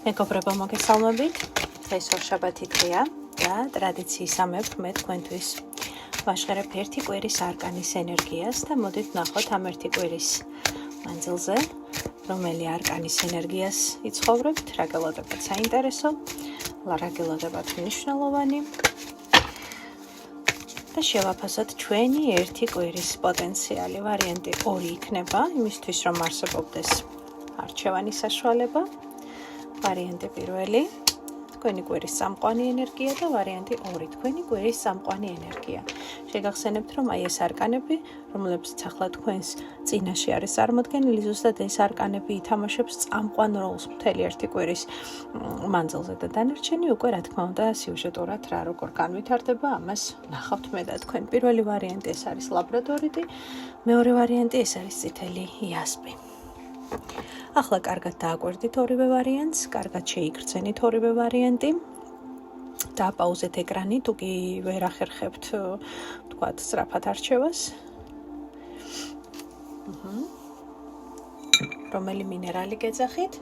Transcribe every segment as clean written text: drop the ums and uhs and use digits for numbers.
მეგობრებო, მოგესალმებით. დღეს ორშაბათი დღეა და ტრადიციისამებრ მე თქვენთვის ვაშხერებ ერთი კვირის არკანის ენერგიას და მოდით ვნახოთ ამ ერთი კვირის მანძილზე, რომელი არკანის ენერგიას იცხოვრებთ, რა გელოდებათ საინტერესო, რა გელოდებათ მნიშვნელოვანი და შევაფასოთ ჩვენი ერთი კვირის პოტენციალი. ვარიანტი 2 იქნება, იმისთვის რომ არსებობდეს არჩევანის საშუალება. ვარიანტი პირველი, თქვენი კვირის წამყვანი ენერგია და ვარიანტი 2, თქვენი კვირის წამყვანი ენერგია. შეგახსენებთ, რომ აი ეს არკანები, რომლებიც ახლა თქვენს წინაშე არის წარმოდგენილი, ზუსტად ეს არკანები ითამაშებს წამყვან როლს მთელი ერთი კვირის მანძილზე და დანარჩენი უკვე რა თქმა უნდა სიუჟეტურად რა როგორ განვითარდება, ამას ნახავთ მე და თქვენ. პირველი ვარიანტი ეს არის ლაბრადორიტი, მეორე ვარიანტი ეს არის წითელი იასპი. ახლა კარგად დააკვირდით ორივე ვარიანტს, კარგად შეიგრძენით ორივე ვარიანტი. დააპაუზეთ ეკრანი, თუ კი ვერ ახერხებთ თქვათ სწრაფად არჩევას. რომელი მინერალი გეძახით?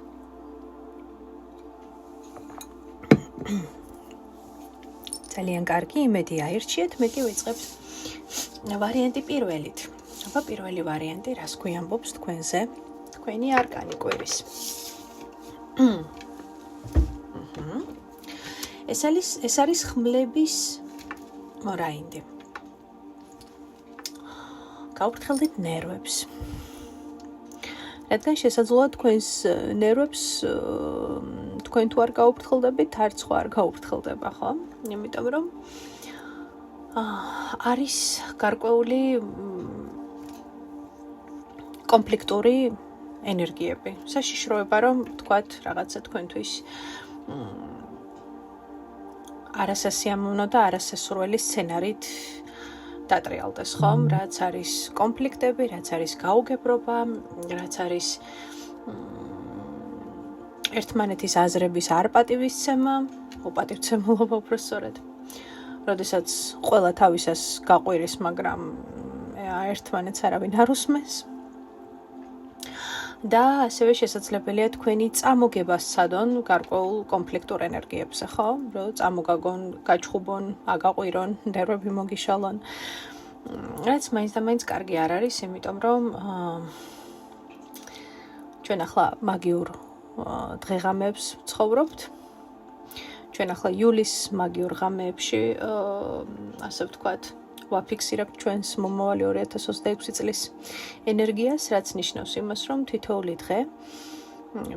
ძალიან კარგი, იმედი აირჩიეთ, მე კი ვიწყებთ ვარიანტი პირველით. აბა პირველი ვარიანტი რას გვიამბობს თქვენზე? თქვენი არკანი კვირის. ეს არის ხმლების მორაინდი. გაუფრთხილდით ნერვებს. რადგან შესაძლოა თქვენს ნერვებს თქვენ თუ არ გაუფრთხილდებით, არც ხო არ გაუფრთხილდება, ხო? იმიტომ რომ არის გარკვეული კონფლიქტური ენერგიები. საშიშროება რომ თქვათ რაღაცა თქვენთვის არასასიამოვნო და არასასურველი სცენარით დატრიალდეს, ხომ? რაც არის კონფლიქტები, რაც არის გაუგებრობა, რაც არის ერთმანეთის აზრების არპატივისცემა, უპატივცემულობა უბრალოდ. როდესაც ყველა თავისას გაყვირის, მაგრამ ერთმანეთს არავინ არ უსმენს. და ასევე შესაძლებელია თქვენი წამოგება სცადონ გარკვეულ კონფლიქტურ ენერგიებზე, ხო? რომ წამოგაგონ, გაჩხუბონ, აგაყვირონ, ნერვები მოგიშალონ. რაც მაინც და მაინც კარგი არ არის, იმიტომ რომ ჩვენ ახლა მაგიურ დღეღამეებს ვცხოვრობთ. ჩვენ ახლა იulis მაგიურ ღამეებში, ასე ვთქვათ, ვაფიქსირებთ ჩვენს მომავალი 2026 წლის ენერგიას, რაც ნიშნავს იმას, რომ თითოეული დღე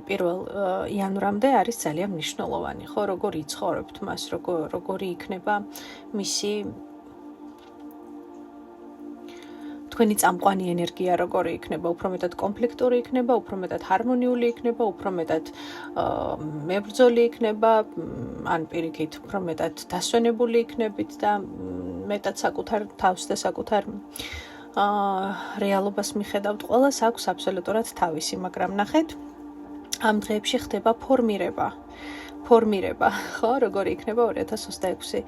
1 იანვრამდე არის ძალიან მნიშვნელოვანი, ხო, როგორ იცხოვრებთ მას, როგორი იქნება მისი თქვენი წამყვანი ენერგია, როგორი იქნება, უფრო მეტად კონფლიქტური იქნება, უფრო მეტად ჰარმონიული იქნება, უფრო მეტად მებრძოლი იქნება, ან პირიქით, უფრო მეტად დასვენებული იქნებით და მეტად საკუთარ თავს და საკუთარ რეალობას მიხედავთ. ყველას აქვს აბსოლუტურად თავისი, მაგრამ ნახეთ, ამ დღეებში ხდება ფორმირება, ხო, როგორი იქნება 2026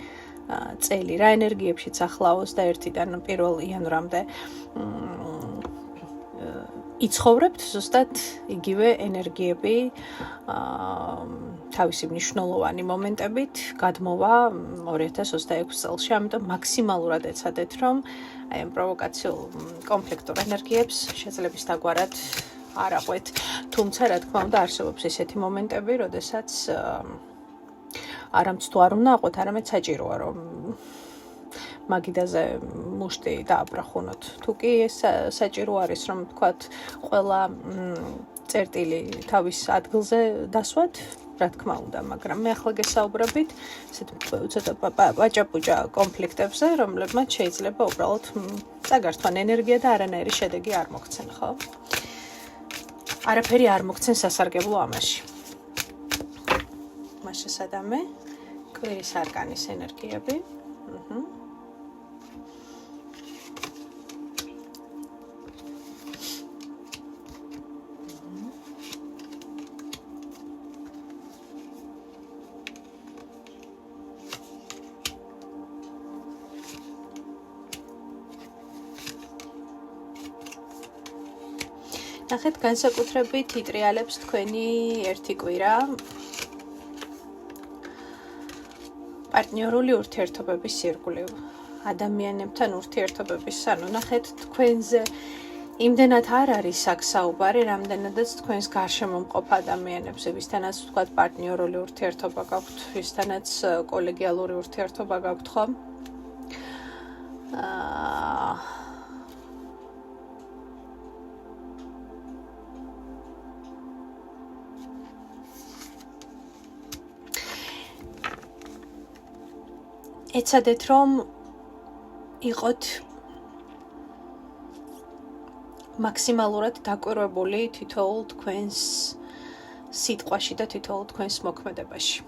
წელი, რა ენერგიებშიც ახლავს და 1-დან 1 იანვრამდე იცხოვრებთ ზუსტად იგივე ენერგიები, თავისი მნიშვნელოვანი მომენტებით გადმოვა 2026 წელში, ამიტომ მაქსიმალურად ეცადეთ, რომ აი ამ პროვოკაციულ კონფლიქტურ ენერგიებს შეძლებს დაგვარად არ აყვეთ. თუმცა, რა თქმა უნდა, არსებობს ესეთი მომენტები, როდესაც არამც თუ არ უნდა აყვეთ, არამედ საჭიროა, რომ მაგიდაზე მუშტი დააბრახუნოთ. თუ კი ეს საჭირო არის, რომ თქვათ, ყველა წერტილი თავის ადგილზე დასვათ, რა თქმა უნდა, მაგრამ მე ახლა გესაუბრებით ესეთ ცოტა პაჭაპუჭა კონფლიქტებზე, რომლებმაც შეიძლება უბრალოდ წაგართვან ენერგია და არანაირი შედეგი არ მოგცენ, ხო? არაფერი არ მოგცენ სასარგებლო ამაში. მას შესადამე კვირის არკანის ენერგიები. ნახეთ, განსაკუთრებით იტრიალებს თქვენი ერთი კვირა პარტნიორული ურთიერთობების ირგვლივ, ადამიანებთან ურთიერთობების, ნახეთ თქვენზე იმდენად არ არის აქ საუბარი, რამდენადაც თქვენს გარშემო მყოფ ადამიანებზე, ვისთანაც ვთქვათ პარტნიორული ურთიერთობა გაქვთ, ვისთანაც კოლეგიალური ურთიერთობა გაქვთ, ხო? ეცადეთ რომ იყოთ მაქსიმალურად დაკვირვებული თითოეულ თქვენს სიტყვაში და თითოეულ თქვენს მოქმედებაში.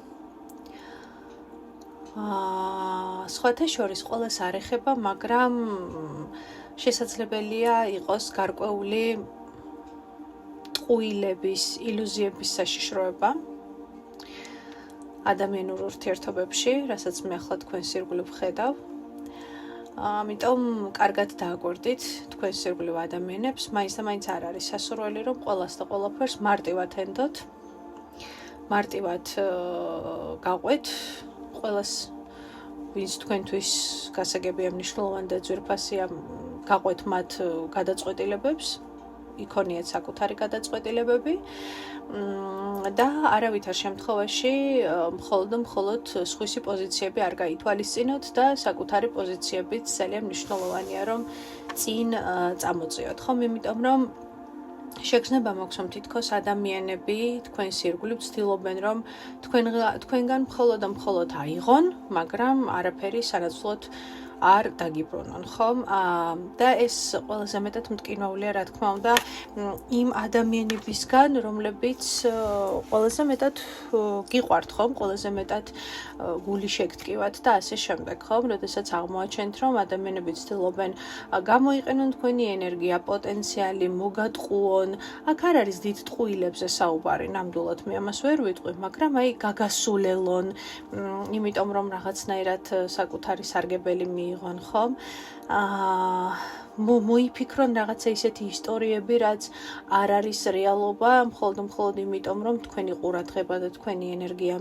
სხვათა შორის ყველას არ ეხება, მაგრამ შესაძლებელია იყოს გარკვეული ტყუილების, ილუზიების საშიშროება ადამიანურ ურთიერთობებში, რასაც მე ახლა თქვენს ირგვლივ ვხედავ. ამიტომ კარგად დააკვირდით თქვენს ირგვლივ ადამიანებს, მაინც და მაინც არ არის სასურველი, რომ ყველას და ყველაფერს მარტივად ენდოთ, მარტივად გაყვეთ, ყველას ვინც თქვენთვის გასაგებია, მნიშვნელოვანი და ძვირფასია, გაყვეთ მათ გადაწყვეტილებებს, იქონიათ საკუთარი გადაწყვეტილებები და არავითარ შემთხვევაში მხოლოდ სხვისი პოზიციები არ გაითვალისწინოთ და საკუთარი პოზიციებიც ძალიან მნიშვნელოვანია, რომ წინ წამოწიოთ, ხომ? იმიტომ რომ შეგრძნება მაქვს, რომ თითქოს ადამიანები თქვენს ირგვლივ ცდილობენ, რომ თქვენგან მხოლოდ აიღონ, მაგრამ არაფერი სანაცვლოდ არ დაგიბრუნონ, ხომ? და ეს ყველაზე მეტად მტკივნეულია, რა თქმა უნდა, იმ ადამიანებისგან, რომლებიც ყველაზე მეტად გიყვართ, ხომ? ყველაზე მეტად გული შეგტკივათ და ასე შემდეგ, ხომ? როდესაც აღმოაჩენთ, რომ ადამიანები ცდილობენ გამოიყენონ თქვენი ენერგია, პოტენციალი, მოგატყუონ. აქ არ არის დიდ ტყუილებზე საუბარი, ნამდვილად მე ამას ვერ ვიტყვი, მაგრამ აი გაგასულელონ, იმიტომ რომ რაღაცნაირად საკუთარი სარგებელი მიიღონ, ხომ? მოიფიქრონ რაღაცა ისეთი ისტორიები, რაც არ არის რეალობა, მხოლოდ იმიტომ, რომ თქვენი ყურადღება და თქვენი ენერგია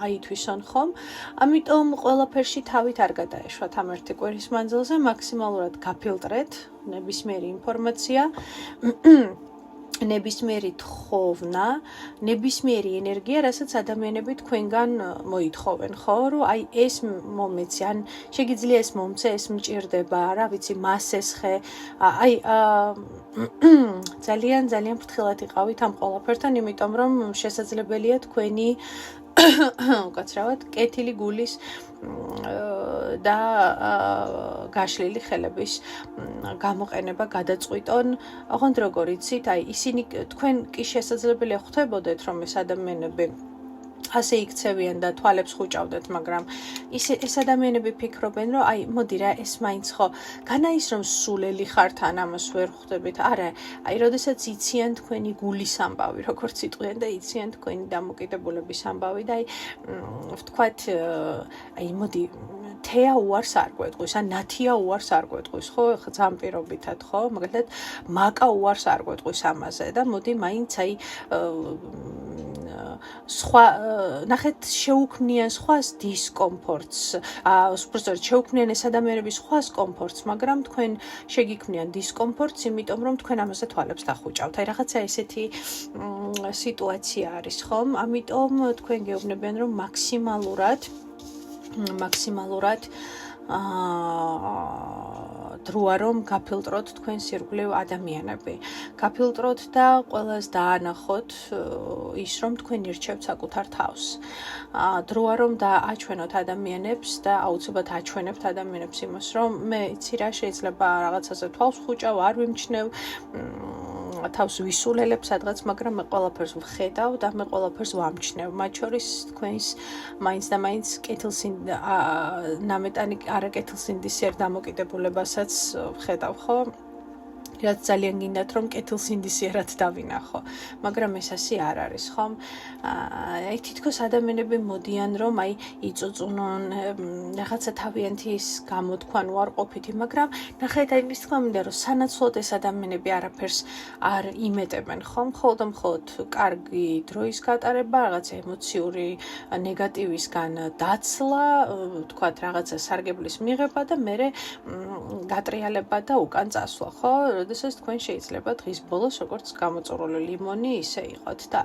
აითვისონ, ხომ? ამიტომ ყველაფერში თავით არ გადაეშვათ ამ ერთი კვირის მანძილზე, მაქსიმალურად გაფილტრეთ ნებისმიერი ინფორმაცია, ნებისმიერი თხოვნა, ნებისმიერი ენერგია, რასაც ადამიანები თქვენგან მოითხოვენ, ხო? რომ აი ეს მომეცი, ან შეგიძლია ეს მომცე, ეს მჭირდება, რა ვიცი, მას ესხე. აი ძალიან ფრთხილად იყავით ამ ყველაფერთან, იმიტომ რომ შესაძლებელია თქვენი უკაცრავად კეთილი გულის და გაშლილი ხელების გამოყენება გადაწყვიტონ. ოღონდ როგორ იცით, აი ისინი თქვენ კი შესაძლებელია ხვდებოდეთ, რომ ეს ადამიანები ასე იქცევიან და თვალებს ხუჭავდეთ, მაგრამ ეს ადამიანები ფიქრობენ, რომ აი მოდი რა, ეს მაინც ხო განაის რომ სულელი ხართ, ან ამას ვერ ხვდებით. არა, აი როდესაც იციან თქვენი გულის ამბავი, როგორც იტყვიან და იციან თქვენი დამოკიდებულების ამბავი და აი ვთქვათ, აი მოდი თეა უარს არ გვეტყვის, ან ნათია უარს არ გვეტყვის, ხო? ხა ძალიან პირობითად, ხო? მაგალითად, მაკა უარს არ გვეტყვის ამაზე და მოდი მაინც აი სხვა ნახეთ შეუქმნიან სხვას დისკომფორტს, უბრალოდ შეუქმნიან ეს ადამიანები სხვას კომფორტს, მაგრამ თქვენ შეგიქმნიან დისკომფორტს, იმიტომ რომ თქვენ ამაზე თვალებს დახუჭავთ. აი რაღაცა ესეთი სიტუაცია არის, ხომ? ამიტომ თქვენ გეუბნებიან, რომ მაქსიმალურად დროა რომ გაფილტროთ თქვენს ირგვლივ ადამიანები. გაფილტროთ და ყველას დაანახოთ ის, რომ თქვენ ირჩევთ საკუთარ თავს. დროა რომ დააჩვენოთ ადამიანებს და აუცილებლად აჩვენებთ ადამიანებს იმას, რომ მე იცი რა, შეიძლება რაღაცაზე თავს ხუჭავ, არ ვიმჩნევ, თავს ვისულელებ სადღაც, მაგრამ მე ყველაფერს ვხედავ და მე ყველაფერს ვამჩნევ. მათ შორის თქვენს მაინც და მაინც კეთილსინდისიერ დამოკიდებულებასაც ვხედავ, ხო? რაც ძალიან გინდათ რომ კეთილსინდისიერად დავინახო, მაგრამ ეს ასე არ არის, ხომ? აი თითქოს ადამიანები მოდიან რომ აი იწუწუნონ, რაღაცა თავიანთი ის გამოთქვან უარყოფითი, მაგრამ ნახეთ აი ის თქმა მინდა რომ სანაცვლოდ ეს ადამიანები არაფერს არ იმეტებენ, ხომ? მხოლოდ კარგი დროის გატარება, რაღაცა ემოციური ნეგატივისგან დაცლა, თქვათ რაღაცა სარგებლის მიღება და მერე გატრიალება და უკან წასვლა, ხო? როდესაც თქვენ შეიძლება დღის ბოლოს როგორც გამოწვეული ლიმონი ისე იყოთ და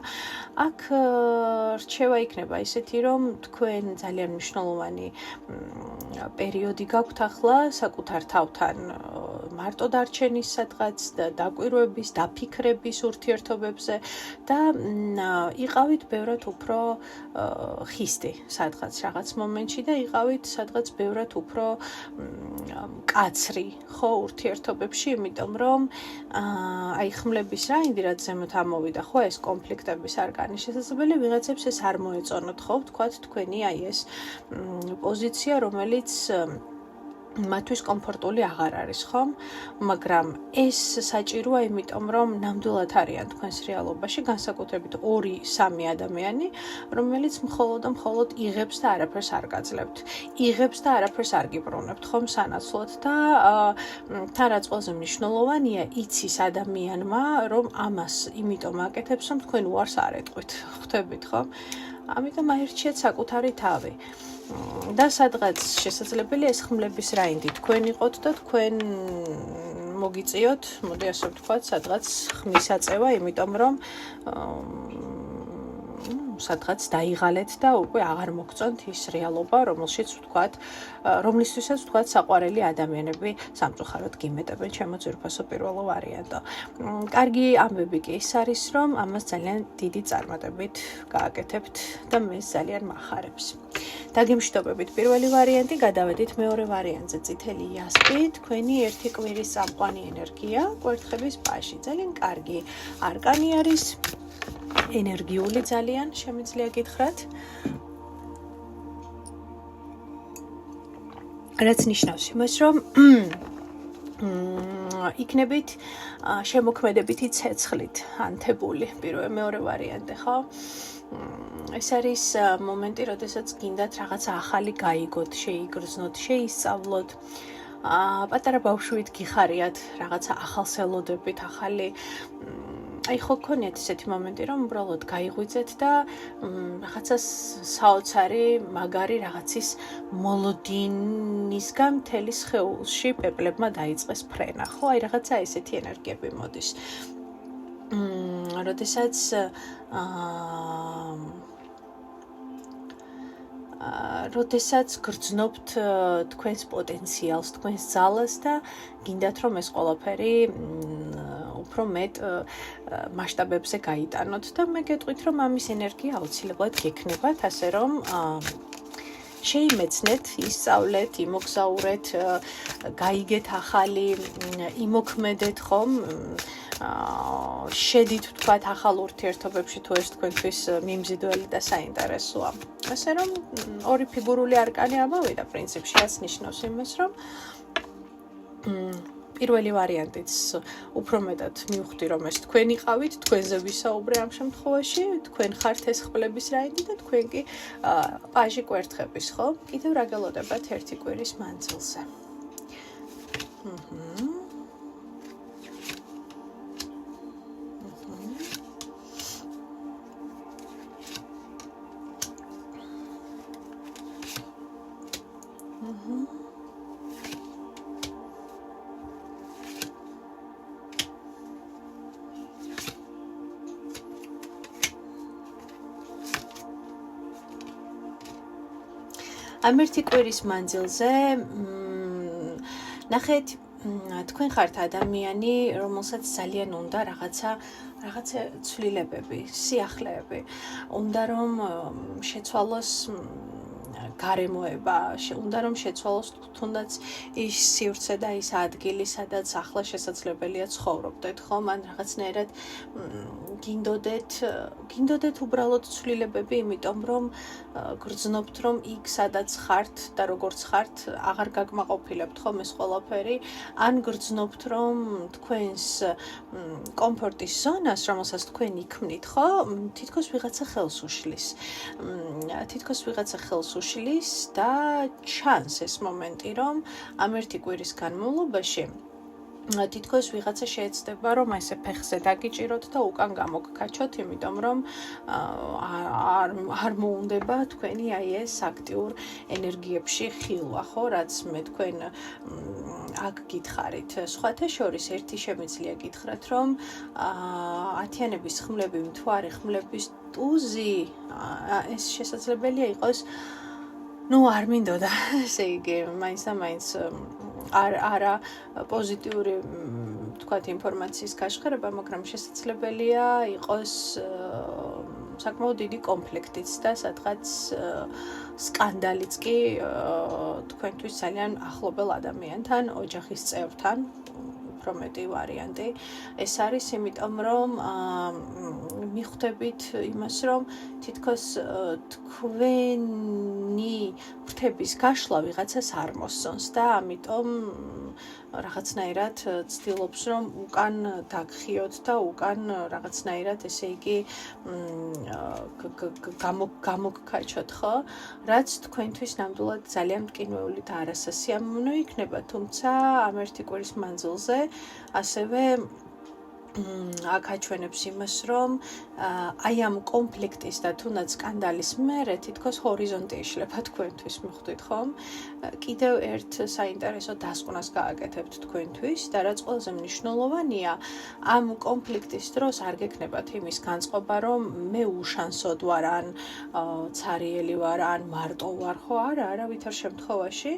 აქ რჩევა იქნება ისეთი რომ თქვენ ძალიან მნიშვნელოვანი პერიოდი გაქვთ ახლა საკუთარ თავთან მარტო დარჩენის სადღაც და დაკვირვების, დაფიქრების ურთიერთობებზე და იყავით ბევრად უფრო ხისტი სადღაც რაღაც მომენტში და იყავით სადღაც ბევრად უფრო კაცრი ხო ურთიერთობებში, იმიტომ რომ აი ხმლების რაინდი რაც ზემოთ ამოვიდა ხო ეს კონფლიქტების არგანი შესაძლებელი ვიღაცებს ეს არ მოეწონოთ ხო ვთქვათ თქვენი აი ეს პოზიცია რომელიც მათთვის კომფორტული აღარ არის, ხომ? მაგრამ ეს საჭიროა, იმიტომ რომ ნამდვილად არიან თქვენს რეალობაში, განსაკუთრებით 2-3 ადამიანი, რომელიც მხოლოდ იღებს და არაფერს არ გაძლევთ. იღებს და არაფერს არ გიბრუნებთ, ხომ სანაცვლოდ და თან რაც ყველაზე მნიშვნელოვანია, იცის ადამიანმა, რომ ამას იმიტომ აკეთებს, რომ თქვენ უარს არ ეტყვით, ხვდებით, ხომ? ამიტომ აირჩიეთ საკუთარი თავი. და სადღაც შესაძლებელია ეს ხმლების რაინდი თქვენ იყოთ და თქვენ მოგიწიოთ, მოდი ასე ვთქვათ, სადღაც ხმის აწევა, იმიტომ რომ სადღაც დაიღალეთ და უკვე აღარ მოგწონთ ის რეალობა, რომლისთვისაც ვთქვათ საყვარელი ადამიანები სამწუხაროდ გიმეტებენ ჩემო ძვირფასო პირველო ვარიანტო. კარგი ამბები კი ის არის, რომ ამას ძალიან დიდი წარმატებით გააკეთებთ და მე ძალიან მახარებს. დაგემშვიდობებით პირველი ვარიანტი, გადავედით მეორე ვარიანტზე. წითელი იასპი, თქვენი ერთი კვირის წამყვანი ენერგია, კვერთხების პაში. ძალიან კარგი არკანი არის. ენერგიული ძალიან შემიძლია გითხრათ. რაც ნიშნავს იმას, რომ იქნებით შემოქმედებითი ცეცხლით ანთებული მეორე ვარიანტი, ხო? ეს არის მომენტი, როდესაც გინდათ რაღაცა ახალი გაიგოთ, შეიგრძნოთ, შეისწავლოთ. პატარა ბავშვით გიხარიათ რაღაცა ახალს ელოდებით, ახალი აი ხო გქონიათ ესეთი მომენტი, რომ უბრალოდ გაიღვიძეთ და რაღაცა საოცარი, მაგარი რაღაცის მოლოდინისგან მთელი სხეულში პეპლებმა დაიწყეს ფრენა, ხო? აი რაღაცა ესეთი ენერგიები მოდის. როდესაც როდესაც გრძნობთ თქვენს პოტენციალს, თქვენს ძალას და გინდათ რომ ეს ყველაფერი უფრო მეტ მასშტაბებზე გაიტანოთ და მე გეტყვით რომ ამის ენერგია აუცილებლად გექნებათ, ასე რომ შეიმეცნეთ, ისწავლეთ, იმოგზაურეთ, გაიგეთ ახალი, იმოქმედეთ ხომ შედით ვთქვათ ახალ ურთიერთობებში თუ ეს თქვენთვის მიმზიდველი და საინტერესოა. ასე რომ ორი ფიგურული არკანი ამოვიდა პრინციპში, რაც ნიშნავს იმას, რომ პირველი ვარიანტიც უფრო მეტად მივხვდი, რომ ეს თქვენ იყავით, თქვენზე ვისაუბრე ამ შემთხვევაში, თქვენ ხართ ეს ხმლების რაინდი და თქვენ კი პაჟი კვერთხების, ხო? კიდევ რა გელოდებათ ერთი კვირის მანძილზე. ამ ერთი კვირის მანძილზე ნახეთ, თქვენ ხართ ადამიანი, რომელსაც ძალიან უნდა რაღაცა ცვლილებები, სიახლეები. უნდა რომ შეცვალოს გარემოება უნდა რომ შეცვალოს თუნდაც ის სივრცე და ის ადგილი, სადაც ახლა შესაძლებელია ცხოვრობდეთ, ხო? მან რაღაცნაირად გინდოდეთ უბრალოდ ცვლილებები, იმიტომ რომ გრძნობთ, რომ იქ სადაც ხართ და როგორც ხართ, აღარ გაკმაყოფილებთ ხომ ეს ყველაფერი, ან გრძნობთ, რომ თქვენს კომფორტის ზონას, რომელსაც თქვენ იქმნით, ხო? თითქოს ვიღაცა ხელს უშლის და ჩანს ეს მომენტი, რომ ამ ერთი კვირის განმავლობაში თითქოს ვიღაცა შეეცდება, რომ ესე ფეხზე დაგიჭიროთ და უკან გამოგკაჩოთ, იმიტომ რომ არ მოუნდება თქვენი ეს აქტიურ ენერგიებში ხილვა, ხო, რაც მე თქვენ აქ გითხარით. სხვათა შორის ერთი შემიძლია გითხრათ, რომ ათიანების ხმლები, მთვარე ხმლების ტუზი, ეს შესაძლებელია იყოს, არ მინდოდა, ესე იგი, მაინც და მაინც არა პოზიტიური თქვათ ინფორმაციის გაშხერება, მაგრამ შესაძლებელია იყოს საკმაოდ დიდი კონფლიქტიც და სადღაც სკანდალიც კი თქვენთვის ძალიან ახლობელ ადამიანთან, ოჯახის წევრთან, უფრო მეტი ვარიანტი. ეს არის იმიტომ, რომ მიხვდებით იმას, რომ თითქოს თქვენი ფრთების გაშლა ვიღაცას არ მოსწონს და ამიტომ რაღაცნაირად ცდილობს, რომ უკან დაგხიოთ და უკან რაღაცნაირად, ესე იგი, გამოგკაჩოთ, ხო? რაც თქვენთვის ნამდვილად ძალიან მტკინვეული და არასასიამოვნო იქნება, თუმცა ამ ერთი კვირის მანძილზე ასევე აქ აჩვენებს იმას, რომ აი ამ კონფლიქტის და თუნდაც სკანდალის მერე თითქოს ჰორიზონტი იშლება თქვენთვის, მიხვდით ხომ? კიდევ ერთ საინტერესო დასკვნას გააკეთებთ თქვენთვის და რაც ყველაზე მნიშვნელოვანია, ამ კონფლიქტის დროს არ გექნებათ იმის განწყობა, რომ მე უშანსოდ ვარ, ან ცარიელი ვარ, ან მარტო ვარ, ხო? არა, ვითარ შემთხვევაში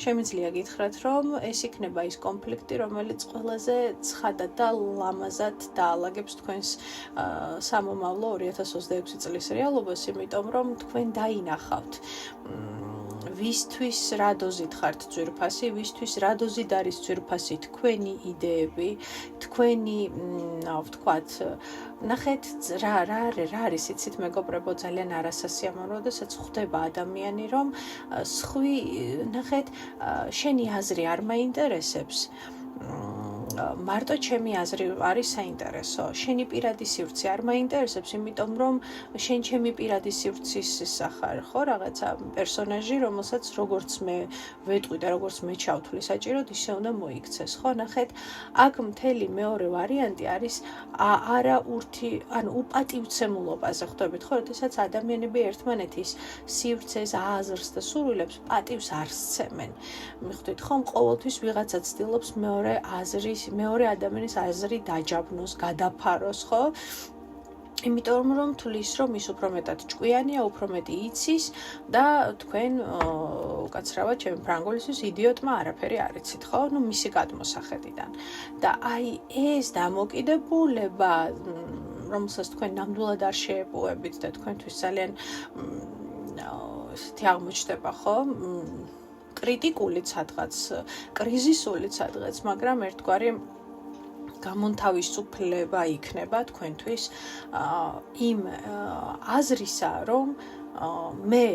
შემიძლია გითხრათ, რომ ეს იქნება ის კონფლიქტი, რომელიც ყველაზე ცხადად და ლამაზად დაალაგებს თქვენს სამომავლო 2026 წლის რეალობას, იმიტომ რომ თქვენ დაინახავთ ვისთვის რა დოზით ხართ ძვირფასი, ვისთვის რა დოზით არის ძვირფასი თქვენი იდეები, თქვენი, ვთქვათ, ნახეთ რა არის, იცით მეგობრებო, ძალიან არასასიამოვნო, როდესაც ხვდება ადამიანი, რომ ნახეთ, შენი აზრი არ მაინტერესებს, მარტო ჩემი აზრი არის საინტერესო. შენი პირადი სივრცე არ მაინტერესებს, იმიტომ რომ შენ ჩემი პირადი სივრცის სახარ, ხო, რაღაცა პერსონაჟი, რომელსაც როგორც მე ვეტყვი და როგორც მე ჩავთვლი საჭიროდ, ისე უნდა მოიქცეს, ხო? ნახეთ, აქ მთელი მეორე ვარიანტი არის უპატივცემულობაზე ხვდებით, ხო? როდესაც ადამიანები ერთმანეთის სივრცეს, აზრს და სურვილებს პატივს არ სცემენ. მიხვდით ხომ, ყოველთვის ვიღაცა ცდილობს მეორე ადამიანის აზრი დაჯაბნოს, გადაფაროს, ხო? იმიტომ რომ თulis რომ ის უფრო მეტად ჭკვიანია, უფრო მეტი იცის და თქვენ უკაცრავად ჩემი ფრანგულისთვის იდიოტმა არაფერი არ იცით, ხო? მისი გადმოსახედიდან. და აი ეს დამოკიდებულება, რომელსაც თქვენ ნამდვილად არ შეეპოვებით და თქვენთვის ძალიან ესეთი აღმოჩნდება, ხო? კრიტიკულიც სადღაც, კრიზისულიც სადღაც, მაგრამ ერთგვარი გამონთავისუფლება იქნება თქვენთვის იმ აზრისა, რომ მე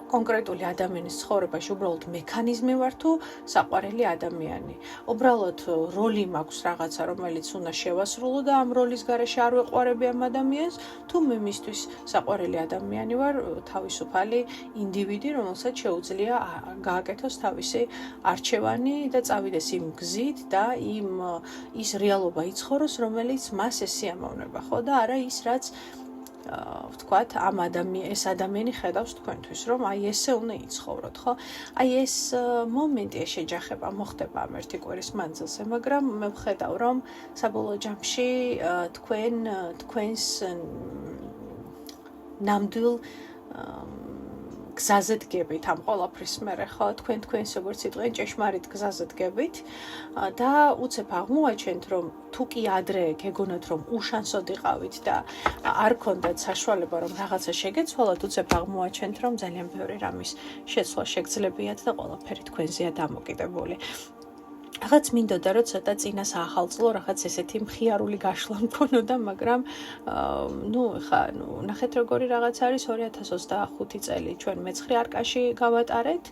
კონკრეტული ადამიანის ცხოვრებაში უბრალოდ მექანიზმი ვარ თუ საყვარელი ადამიანი. უბრალოდ როლი მაქვს რაღაცა, რომელიც უნდა შევასრულო და ამ როლის გარეშე არ ვეყვარები ამ ადამიანს, თუ მე მისთვის საყვარელი ადამიანი ვარ, თავისუფალი ინდივიდი, რომელსაც შეუძლია გააკეთოს თავისი არჩევანი და წავიდეს იმ გზით და ის რეალობა იცხოვროს, რომელიც მას ესიამოვნება, ხო? და არა ის, რაც ვთქვათ, ეს ადამიანი ხედავს თქვენთვის, რომ აი ესე უნდა იცხოვროთ, ხო? აი ეს მომენტი, ეს შეჯახება მოხდება ამ ერთი კვირის მანძილზე, მაგრამ მე ვხედავ, რომ საბოლოო ჯამში თქვენს ნამდვილ გზაზე დგებით ამ ყველაფრის მერე, ხო, თქვენს როგორც იტყვიან, ჭეშმარიტ გზაზე დგებით და უცებ აღმოაჩენთ, რომ თუ კი ადრე გეგონათ, რომ უშანსოდ იყავით და არ გქონდათ საშუალება, რომ რაღაცა შეგეცვალოთ, უცებ აღმოაჩენთ, რომ ძალიან ბევრი რამის შეცვლა შეგძლებიათ და ყველაფერი თქვენზეა დამოკიდებული. რაღაც მინდოდა, რომ ცოტა წინა საახალწლო რაღაც ესეთი მხიარული გაშლა მქონოდა, მაგრამ ეხა ნახეთ როგორი რაღაც არის 2025 წელი ჩვენ მე-9 არკაში გავატარეთ,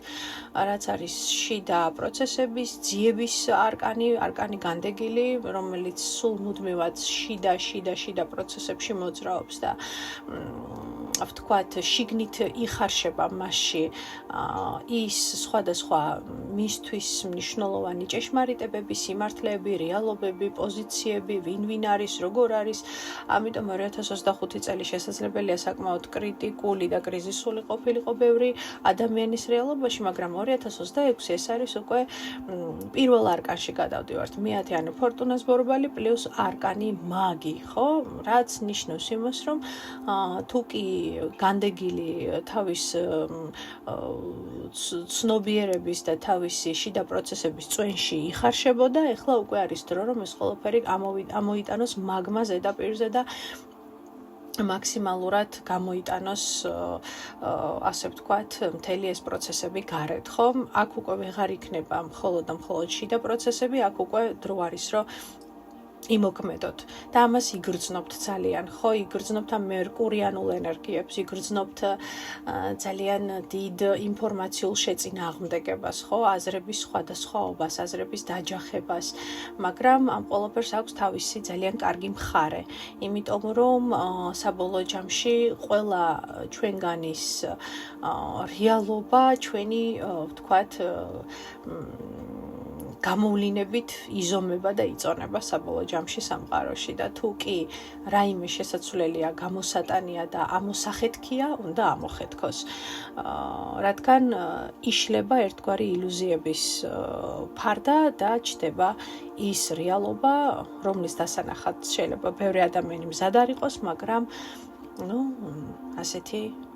რაც არის შიდა პროცესების, ძიების არკანი განდეგილი, რომელიც სულ მუდმივად შიდა პროცესებში მოძრაობს და ვთქვათ, შიგნით იხარშება მასში ის სხვადასხვა მისთვის მნიშვნელოვანი ჭეშმარიტებები, სიმართლეები, რეალობები, პოზიციები, ვინ არის, როგორ არის. ამიტომ 2025 წელი შესაძლებელია საკმაოდ კრიტიკული და კრიზისული ყოფილიყო ბევრი ადამიანის რეალობაში, მაგრამ 2026 ეს არის უკვე პირველ არკანში გადავდივართ. მეათე ფორტუნას ბორბალი პლუს არკანი მაგი, ხო? რაც ნიშნავს იმას, რომ თუ კი განდეგილი თავის ცნობიერების და თავისი შიდა პროცესების წვენში იხარშებოდა, ეხლა უკვე არის დრო, რომ ეს ყველაფერი ამოიტანოს მაგმა ზედაპირზე და მაქსიმალურად გამოიტანოს, ასე ვთქვათ, მთელი ეს პროცესები გარეთ, ხო? აქ უკვე ვეღარ იქნება მხოლოდ შიდა პროცესები, აქ უკვე დრო არის, რომ იმოქმედოთ და ამას იგრძნობთ ძალიან, ხო, იგრძნობთ ამ მერკურიანულ ენერგიებს, იგრძნობთ ძალიან დიდ ინფორმაციულ შეწინააღმდეგებას, ხო, აზრების სხვადასხვაობას, აზრების დაჯახებას, მაგრამ ამ ყველაფერს აქვს თავისი ძალიან კარგი მხარე, იმიტომ რომ საბოლოო ჯამში ყველა ჩვენგანის რეალობა, ჩვენი, ვთქვათ, გამოვლინებით იზომება და იწონება საბოლოო ჯამში სამყაროში და თუ კი რაიმე შესაძლებელია გამოსატანია და ამოსახეთქია, უნდა ამოხეთქოს. რადგან იშლება ერთგვარი ილუზიების ფარდა და ჩდება ის რეალობა, რომლის დასანახად შეიძლება ბევრი ადამიანი მზად არ იყოს, მაგრამ ასეთი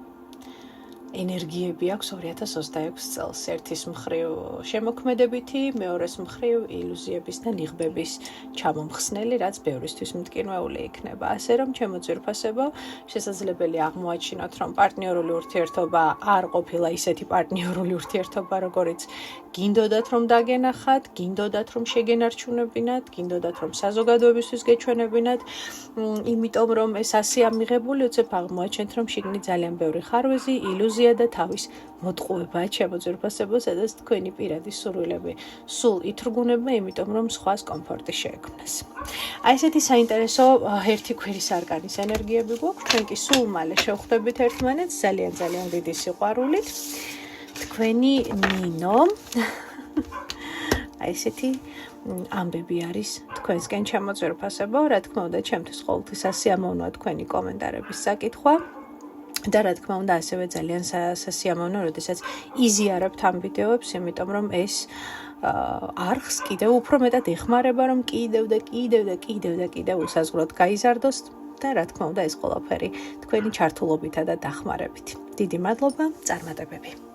ენერგიები აქვს 2026 წელს. ერთის მხრივ შემოქმედებითი, მეორეს მხრივ ილუზიების და ნიღბების ჩამომხსნელი, რაც ბევრისთვის მტკივნეული იქნება. ასე რომ, ჩემო ძვირფასებო, შესაძლებელია აღმოაჩინოთ, რომ პარტნიორული ურთიერთობა არ ყოფილა ისეთი პარტნიორული ურთიერთობა, როგორიც გინდოდათ, რომ დაგენახათ, გინდოდათ, რომ შეგენარჩუნებინათ, გინდოდათ, რომ საზოგადოებისთვის გეჩვენებინათ, იმიტომ რომ ეს ასია მიღებული, უცებ აღმოაჩენთ, რომ შიგნით ძალიან ბევრი ხარვეზი, ილუზია და თავის მოტყუებაა ჩემო ძვირფასებო, სადაც თქვენი პირადი სურვილები სულ ითრგუნება, იმიტომ რომ სხვას კომფორტი შეექმნას. აი ესეთი საინტერესო ერთი ქვირის არკანის ენერგიები გვაქვს, ჩვენ კი სულ მალე შევხვდებით ერთმანეთს ძალიან დიდი სიყვარულით. თქვენი ნინო. აი ესეთი ამბები არის თქვენსკენ ჩემო ძვირფასებო, რა თქმა უნდა, ჩემთვის ყოველთვის სასიამოვნოა თქვენი კომენტარების საკითხვა. და რა თქმა უნდა, ასევე ძალიან სასიამოვნოა, როდესაც იზიარებთ ამ ვიდეოებს, იმიტომ რომ ეს არხს კიდევ უფრო მეტად ეხმარება, რომ კიდევ უსაზღვროდ გაიზარდოს და რა თქმა უნდა, ეს ყველაფერი თქვენი ჩართულობითა და დახმარებით. დიდი მადლობა, წარმატებები.